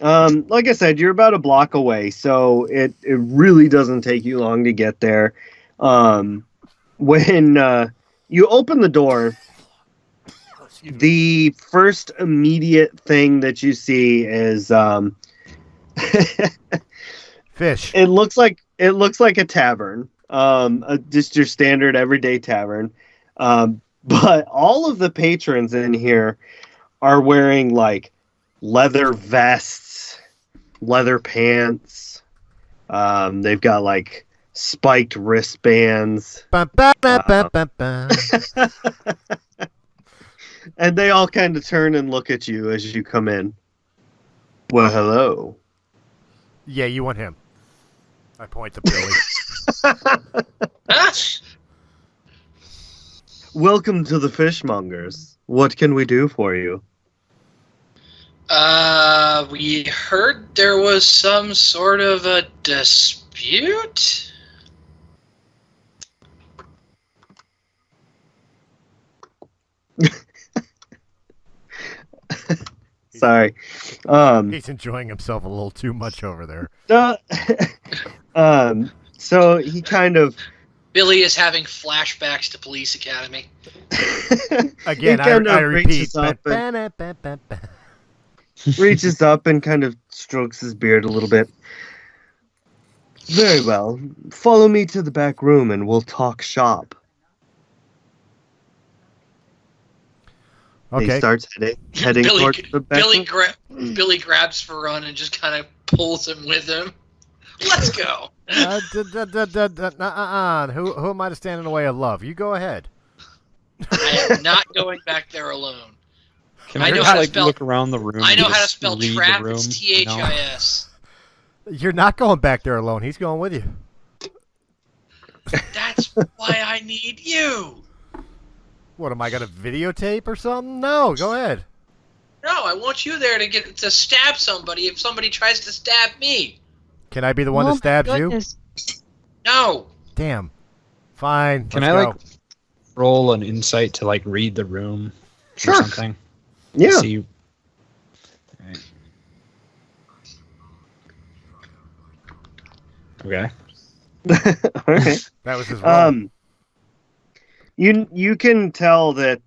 S3: Like I said, you're about a block away, so it really doesn't take you long to get there. When you open the door, the first immediate thing that you see is
S1: fish.
S3: It looks like a tavern, just your standard everyday tavern. But all of the patrons in here are wearing like leather vests, leather pants. They've got like spiked wristbands. And they all kind of turn and look at you as you come in. Well, hello.
S1: Yeah, you want him. I point to Billy.
S3: Welcome to the Fishmongers. What can we do for you?
S4: We heard there was some sort of a dispute?
S3: Sorry.
S1: He's enjoying himself a little too much over there.
S3: So he kind of...
S4: Billy is having flashbacks to Police Academy.
S1: Again, I repeat.
S3: Reaches up and kind of strokes his beard a little bit. Very well. Follow me to the back room and we'll talk shop.
S1: Okay.
S3: He starts heading towards the back room.
S4: Billy grabs Ferran and just kind of pulls him with him. Let's go.
S1: Who am I to stand in the way of love? You go ahead.
S4: I am not going back there alone.
S5: Can I just look around the room?
S4: I know how to spell
S5: read the
S4: trap.
S5: room?
S4: It's THIS.
S1: You're not going back there alone. He's going with you.
S4: That's why I need you.
S1: What, am I going to videotape or something? No, go ahead.
S4: No, I want you there to stab somebody if somebody tries to stab me.
S1: Can I be the one that stabs you?
S4: No.
S1: Damn. Fine.
S5: Can
S1: let's
S5: I
S1: go.
S5: roll an insight to read the room or something?
S3: Yeah.
S5: See. Right. Okay.
S3: All right.
S1: That was his roll.
S3: You can tell that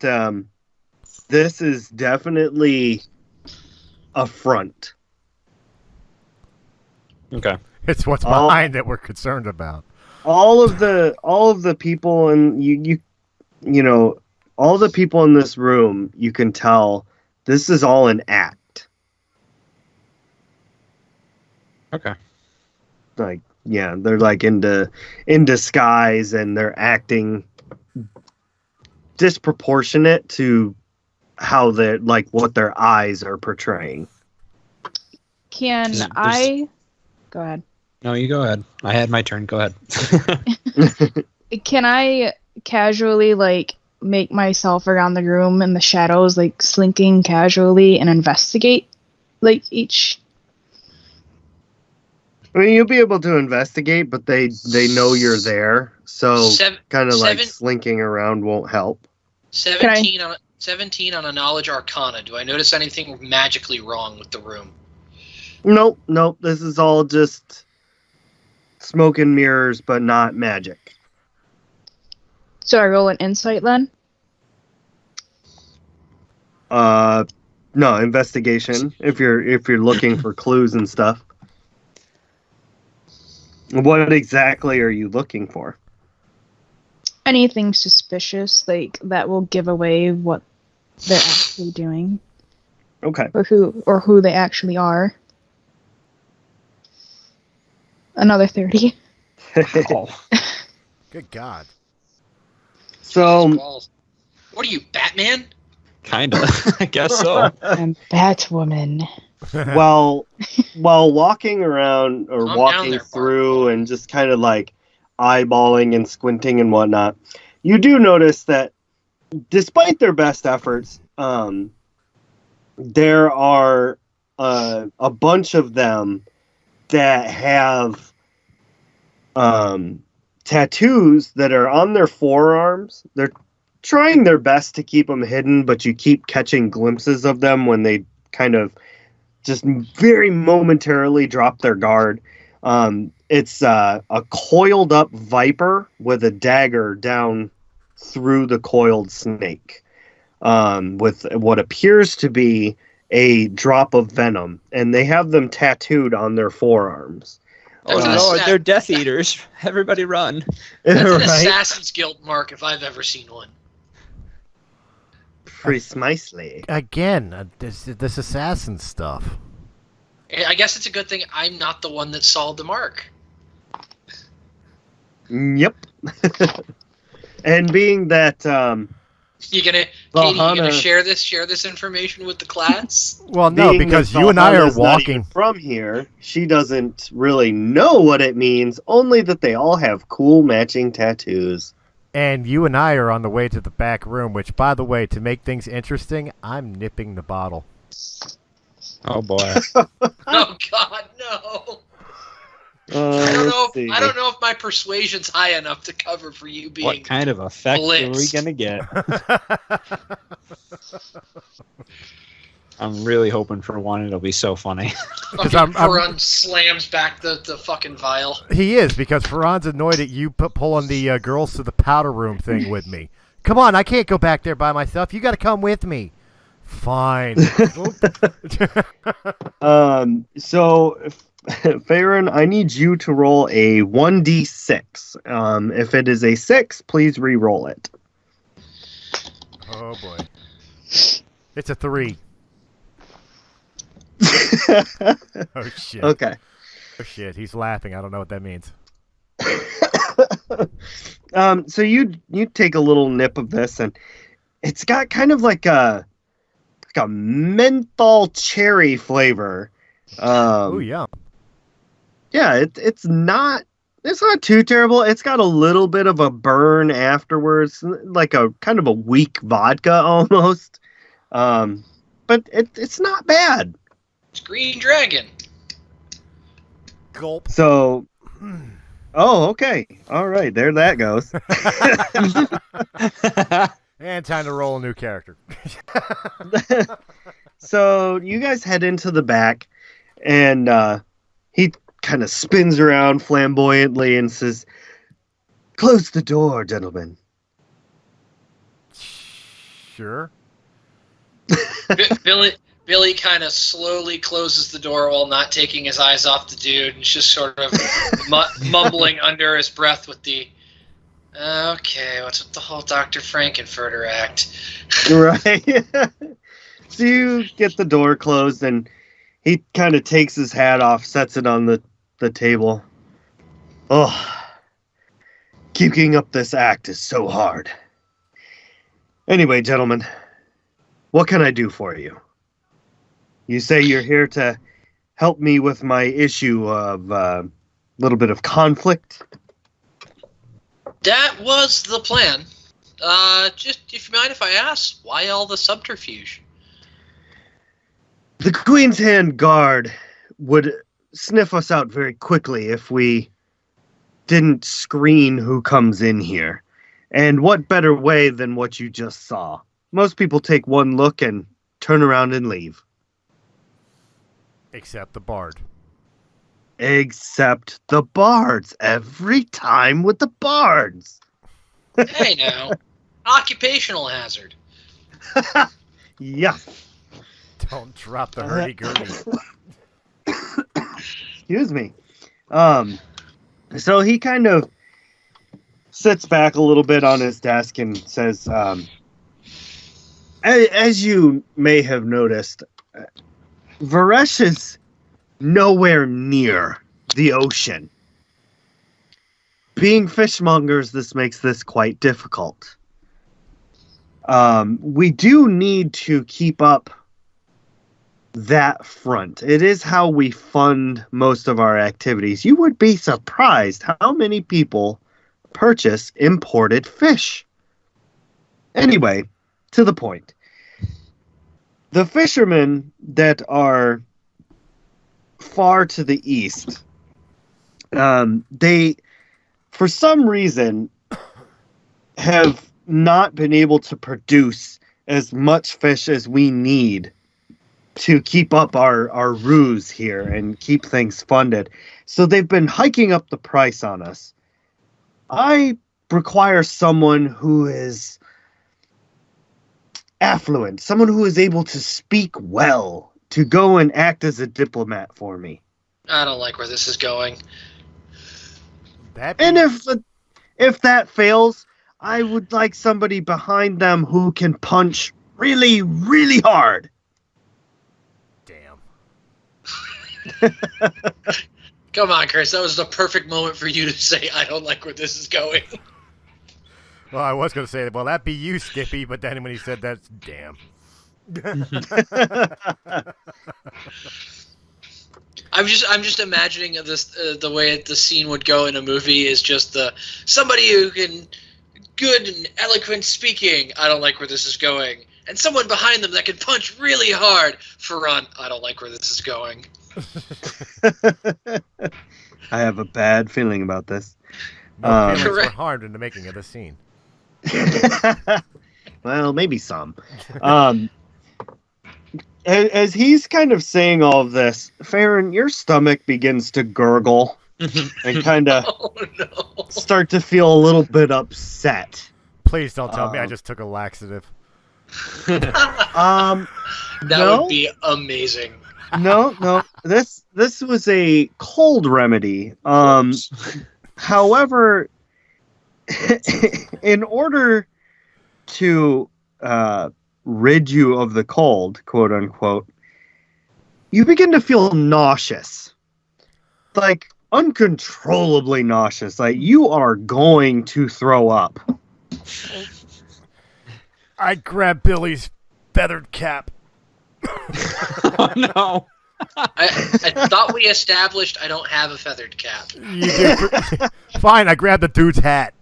S3: this is definitely a front.
S5: Okay.
S1: It's what's behind that we're concerned about.
S3: All of the people and you know all the people in this room, you can tell this is all an act.
S5: Okay.
S3: Like, yeah, they're like in disguise and they're acting disproportionate to how they're what their eyes are portraying.
S6: Can I go ahead?
S5: No, you go ahead. I had my turn. Go ahead.
S6: Can I casually make myself around the room in the shadows, slinking casually and investigate each?
S3: I mean, you'll be able to investigate, but they know you're there, so kind of like slinking around won't help.
S4: 17 on a knowledge arcana. Do I notice anything magically wrong with the room?
S3: Nope. This is all just smoke and mirrors, but not magic.
S6: So I roll an insight then?
S3: No, investigation. If you're looking for clues and stuff. What exactly are you looking for?
S6: Anything suspicious, like that will give away what they're actually doing.
S3: Okay.
S6: Or who they actually are. Another 30.
S5: Oh.
S1: Good God.
S3: So,
S4: what are you, Batman?
S5: Kinda. I guess so.
S6: I'm Batwoman.
S3: while walking around or walking through and just kind of like eyeballing and squinting and whatnot, you do notice that despite their best efforts, there are a bunch of them that have tattoos that are on their forearms. They're trying their best to keep them hidden, but you keep catching glimpses of them when they kind of just very momentarily drop their guard. It's a coiled up viper with a dagger down through the coiled snake, with what appears to be a drop of venom, and they have them tattooed on their forearms.
S5: Oh no, they're Death Eaters. Everybody run.
S4: That's an Assassin's Guild mark if I've ever seen one.
S3: Precisely.
S1: Again, this assassin stuff.
S4: I guess it's a good thing I'm not the one that saw the mark.
S3: Yep. And being that
S4: Katie, you gonna share this information with the class?
S1: Well, no, because you and I are walking
S3: from here. She doesn't really know what it means, only that they all have cool matching tattoos.
S1: And you and I are on the way to the back room, which, by the way, to make things interesting, I'm nipping the bottle.
S5: Oh boy.
S4: Oh God, no. I don't know if my persuasion's high enough to cover for you being.
S5: What kind of effect
S4: blitzed.
S5: are we gonna get? I'm really hoping for one. It'll be so funny.
S4: Fucking Ferran slams back the fucking vial.
S1: He is, because Ferran's annoyed at you pulling the girls to the powder room thing with me. Come on, I can't go back there by myself. You got to come with me. Fine.
S3: So, Farron, I need you to roll a 1d6. If it is a 6, please re-roll it.
S1: Oh boy. It's a 3. Oh shit.
S3: Okay.
S1: Oh shit, he's laughing. I don't know what that means.
S3: So you take a little nip of this, and it's got kind of like a menthol cherry flavor.
S1: Oh yeah.
S3: Yeah, it's not too terrible. It's got a little bit of a burn afterwards, like a kind of a weak vodka almost. But it's not bad.
S4: It's Green Dragon.
S1: Gulp.
S3: So, okay. All right, there that goes.
S1: And time to roll a new character.
S3: So you guys head into the back, and he kind of spins around flamboyantly and says, "Close the door, gentlemen."
S1: Sure.
S4: Billy kind of slowly closes the door while not taking his eyes off the dude, and just sort of mumbling under his breath with the, okay, what's with the whole Dr. Frankenfurter act?
S3: Right. So you get the door closed, and he kind of takes his hat off, sets it on the table. Oh, keeping up this act is so hard. Anyway, gentlemen, what can I do for you? You say you're here to help me with my issue of a little bit of conflict?
S4: That was the plan. Just, if you mind if I ask, why all the subterfuge?
S3: The Queen's Hand Guard would sniff us out very quickly if we didn't screen who comes in here. And what better way than what you just saw? Most people take one look and turn around and leave.
S1: Except the bard.
S3: Except the bards. Every time with the bards.
S4: Hey now, occupational hazard.
S3: Yeah.
S1: Don't drop the hurdy-gurdy.
S3: Excuse me. So he kind of sits back a little bit on his desk and says, as you may have noticed, Varesh is nowhere near the ocean. Being fishmongers, this makes this quite difficult. We do need to keep up that front. It is how we fund most of our activities. You would be surprised how many people purchase imported fish. Anyway, to the point. The fishermen that are far to the east, they, for some reason, have not been able to produce as much fish as we need to keep up our ruse here and keep things funded. So they've been hiking up the price on us. I require someone who is affluent, someone who is able to speak well, to go and act as a diplomat for me.
S4: I don't like where this is going.
S3: And if that fails, I would like somebody behind them who can punch really, really hard.
S1: Damn.
S4: Come on, Chris. That was the perfect moment for you to say, I don't like where this is going.
S1: Well, I was going to say, well, that'd be you, Skippy, but then when he said that, damn.
S4: I'm just imagining this the way the scene would go in a movie is just somebody who can good and eloquent speaking. I don't like where this is going, and someone behind them that can punch really hard. Ferran, I don't like where this is going.
S3: I have a bad feeling about this.
S1: No feelings were harmed in the making of the scene.
S3: Well, maybe some. As he's kind of saying all of this, Farron, your stomach begins to gurgle and kind of start to feel a little bit upset.
S1: Please don't tell me I just took a laxative.
S4: That would be amazing.
S3: No. This was a cold remedy. However, in order to rid you of the cold, quote unquote, you begin to feel nauseous. Like uncontrollably nauseous. Like you are going to throw up.
S1: I grabbed Billy's feathered cap.
S5: Oh no.
S4: I thought we established I don't have a feathered cap.
S1: You did. Fine, I grabbed the dude's hat.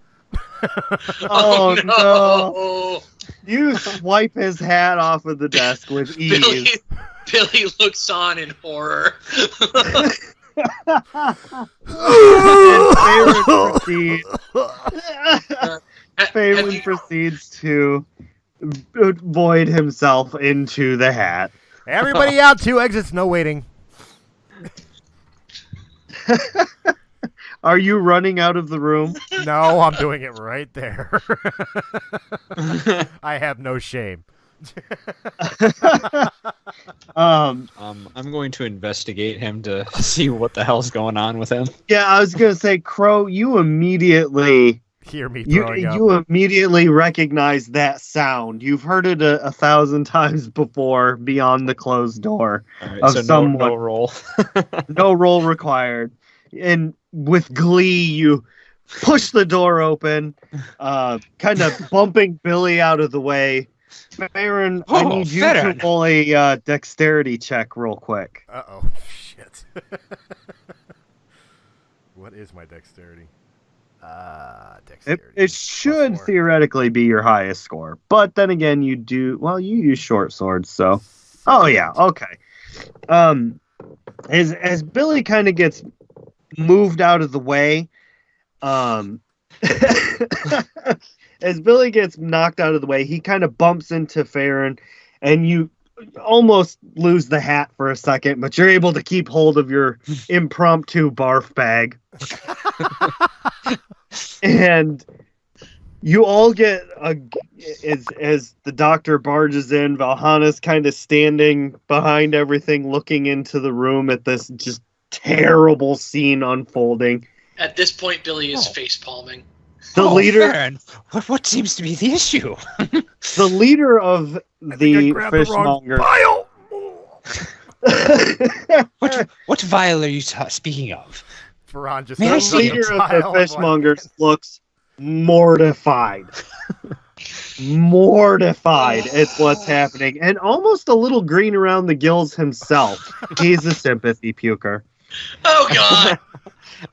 S3: Oh no. You swipe his hat off of the desk with ease.
S4: Billy looks on in horror.
S3: Phelan proceeds to void himself into the hat.
S1: Everybody out, 2 exits, no waiting.
S3: Are you running out of the room?
S1: No, I'm doing it right there. I have no shame.
S5: I'm going to investigate him to see what the hell's going on with him.
S3: Yeah, I was gonna say, Crow, you immediately
S1: hear me throwing up.
S3: You immediately recognize that sound. You've heard it a 1,000 times before beyond the closed door
S5: Right,
S3: of
S5: so
S3: someone.
S5: No roll.
S3: No roll required. And with glee, you push the door open, kind of bumping Billy out of the way. Farron, I need you to roll a dexterity check real quick.
S1: Uh-oh. Shit. What is my dexterity? Dexterity.
S3: It should theoretically be your highest score. But then again, you use short swords, so... Oh, yeah, okay. as Billy kind of gets moved out of the way, as Billy gets knocked out of the way, he kind of bumps into Farron, and you almost lose the hat for a second, but you're able to keep hold of your impromptu barf bag. And you all get as the doctor barges in, Valhana's kind of standing behind everything, looking into the room at this just terrible scene unfolding.
S4: At this point, Billy is face palming.
S3: The leader,
S5: Farron, what seems to be the issue?
S3: the leader of the fishmonger.
S5: What vial are you speaking of?
S1: Ferran just
S5: May I
S3: The
S5: see
S3: leader of the fishmongers looks mortified. Mortified at what's happening, and almost a little green around the gills himself. He's a sympathy puker.
S4: Oh God!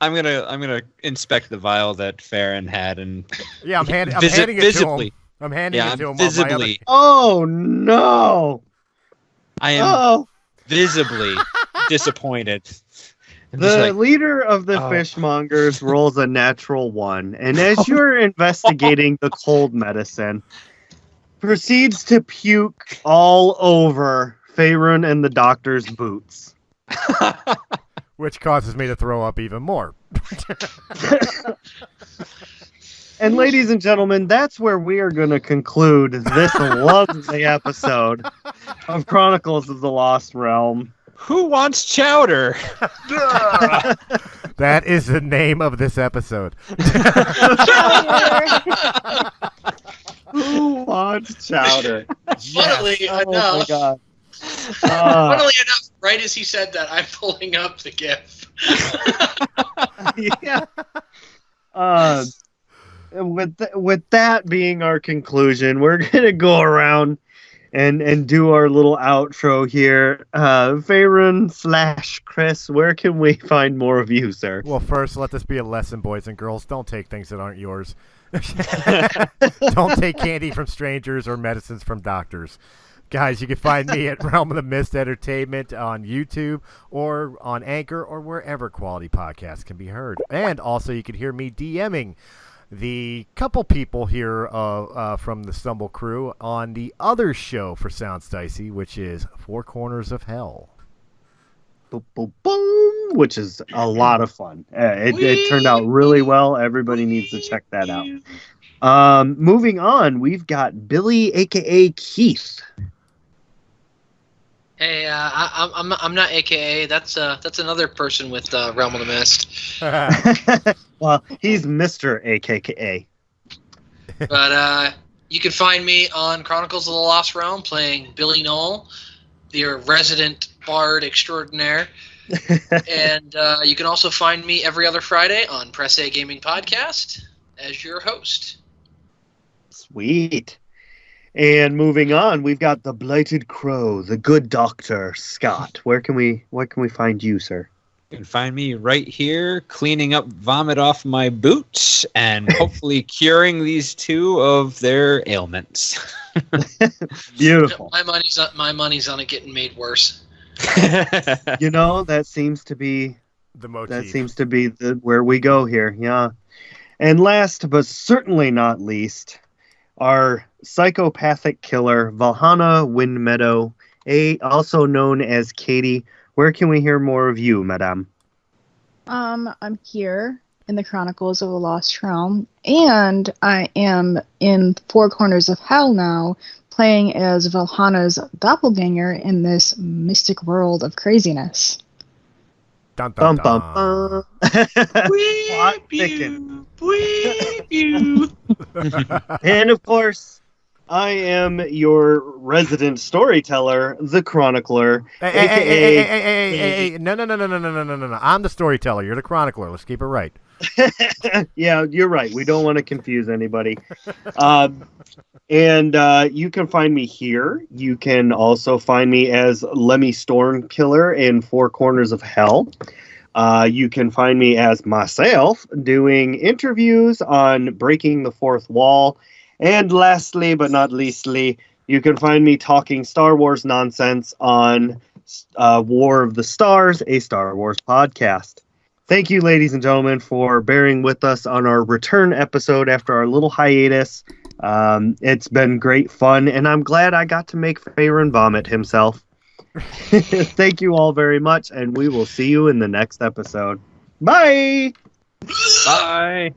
S5: I'm gonna inspect the vial that Farron had, and
S1: Yeah, I'm handing it to
S5: visibly.
S1: him. I'm handing it to him.
S5: Visibly,
S3: Oh no!
S5: I am
S3: Oh,
S5: visibly disappointed. I'm just
S3: the
S5: like,
S3: leader of the fishmongers rolls a natural 1, and as you're investigating the cold medicine, proceeds to puke all over Faerun and the doctor's boots.
S1: Which causes me to throw up even more.
S3: And ladies and gentlemen, that's where we are going to conclude this lovely episode of Chronicles of the Lost Realm.
S5: who wants chowder?
S1: That is the name of this episode.
S3: Who wants chowder?
S4: Funnily
S3: Oh my
S4: enough,
S3: god.
S4: funnily enough, right as he said that, I'm pulling up the GIF.
S3: Yeah. With that being our conclusion, we're gonna go around and do our little outro here. Faerun / Chris, where can we find more of you, sir?
S1: Well, first, let this be a lesson, boys and girls. Don't take things that aren't yours. Don't take candy from strangers or medicines from doctors. Guys, you can find me at Realm of the Mist Entertainment on YouTube or on Anchor or wherever quality podcasts can be heard. And also, you can hear me DMing the couple people here from the Stumble Crew on the other show for Sounds Dicey, which is Four Corners of Hell.
S3: Boom, boom, boom, which is a lot of fun. It turned out really well. Everybody needs to check that out. Moving on, we've got Billy, aka Keith.
S4: Hey, I'm not AKA. That's another person with Realm of the Mist.
S3: Well, he's Mr. AKA.
S4: But you can find me on Chronicles of the Lost Realm playing Billy Knoll, your resident bard extraordinaire. And you can also find me every other Friday on Press A Gaming Podcast as your host.
S3: Sweet. And moving on, we've got the Blighted Crow, the good doctor, Scott. Where can we find you, sir?
S5: You can find me right here, cleaning up vomit off my boots and hopefully curing these two of their ailments.
S3: Beautiful.
S4: My money's on it getting made worse.
S3: You know, that seems to be
S1: The motif.
S3: that seems to be where we go here. Yeah. And last but certainly not least, our psychopathic killer, Valhana Windmeadow, also known as Katie. Where can we hear more of you, madame?
S6: I'm here in the Chronicles of the Lost Realm, and I am in Four Corners of Hell now, playing as Valhana's doppelganger in this mystic world of craziness.
S1: Dun, dun,
S3: Bum,
S1: dun.
S3: bum, bum.
S4: Weep you, weep you.
S3: And of course, I am your resident storyteller, the chronicler,
S1: Hey, no. I'm the storyteller. You're the chronicler. Let's keep it right.
S3: Yeah, you're right. We don't want to confuse anybody. And you can find me here. You can also find me as Lemmy Stormkiller in Four Corners of Hell. You can find me as myself doing interviews on Breaking the Fourth Wall. And lastly, but not leastly, you can find me talking Star Wars nonsense on War of the Stars, a Star Wars podcast. Thank you, ladies and gentlemen, for bearing with us on our return episode after our little hiatus. It's been great fun, and I'm glad I got to make Faerun vomit himself. Thank you all very much, and we will see you in the next episode. Bye!
S5: Bye.